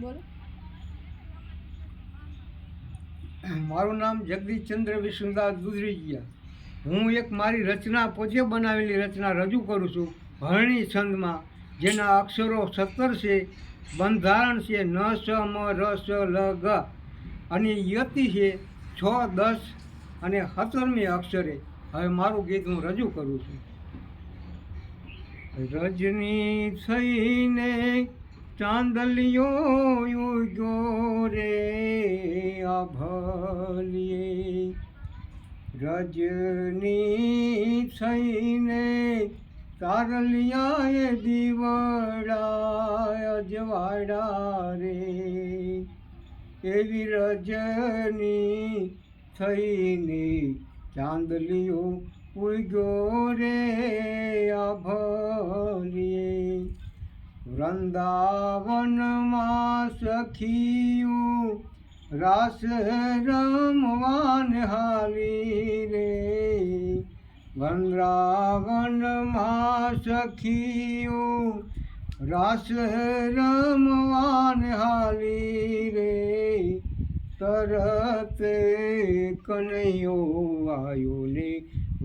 બોલો. મારું નામ જગદીશચંદ્ર વિષ્ણુદાસ દુધરીજીયા. હું એક મારી રચના પોતે બનાવેલી રચના રજૂ કરું છું હરણી છંદમાં, જેના અક્ષરો 17 છે. બંધારણ છે ન સ મ ર સ લ ગ અને યતિ છે 6, 10 અને 17મી અક્ષરે. હવે મારું ગીત હું રજૂ કરું છું. રજની થઈને ચાંદલિયો ઉગ્યો રે આભલીએ. રજની થઈને તારલિયાએ દીવડા અજવાડા રે. એવી રજની થઈને ચાંદલિયો ઉગ્યો રે આભલીએ. વૃંદાવનમાં સખીયું રાસ રમવાન હાલી રે. વૃંદાવનમાં સખીયું રાસ રમવાન હાલી રે. તરત કનૈયો આવ્યો ને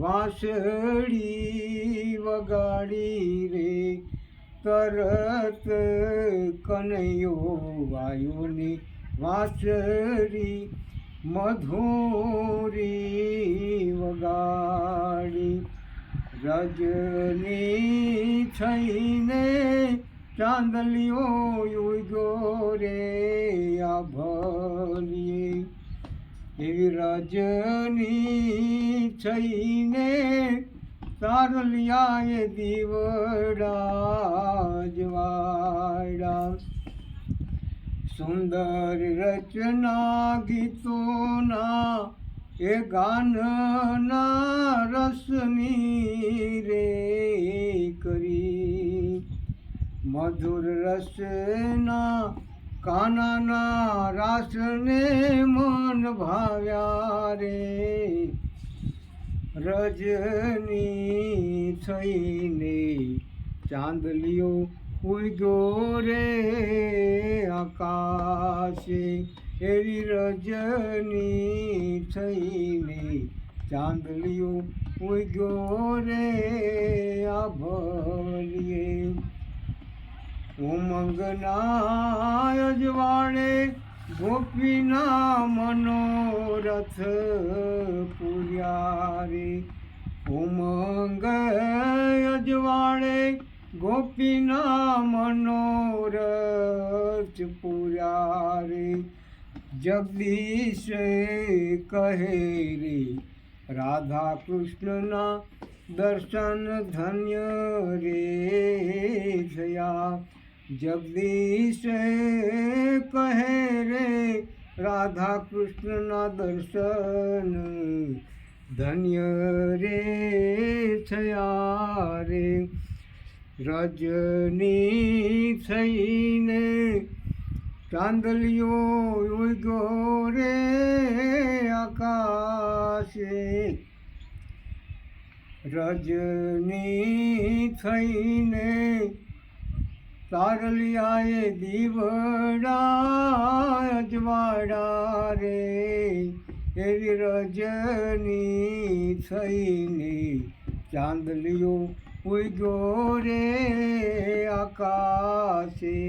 વાંસળી વગાડી રે. તરત કનૈયો આવ્યો ને વાંસળી મધુરી વગાડી. રજની થઈને ચાંદલિયો ઉગ્યો રે આભલીએ. એવી રજની થઈને તારલિયાએ દીવડા અજવાડા. સુંદર રચના ગીતોના એ ગાનના રસની રે કરી. મધુર રસના કાનાના રાસને મન ભાવ્યા રે. રજની થઈને ચાંદલિયો ઉગ્યો રે આકાશે. એવી રજની થઈને ચાંદલિયો ઉગ્યો રે આભલીએ. ઉમંગના અજવાળે ગોપીના મનોરથ પૂર્યા રે. ઉમંગ અજવાળે ગોપીના મનોરથ પૂર્યા રે. જગદીશ કહે રે રાધા કૃષ્ણના દર્શન ધન્ય રે થયા. જગદીશ કહે રે રાધા કૃષ્ણના દર્શન ધન્ય રે થયા રે. રજની થઈને ચાંદલિયો ઉગ્યો રે આકાશે. રજની થઈને તારલિયાએ દીવડા અજવાડા રે. એવી રજની થઈને ચાંદલિયો ઉગ્યો રે આકાશે.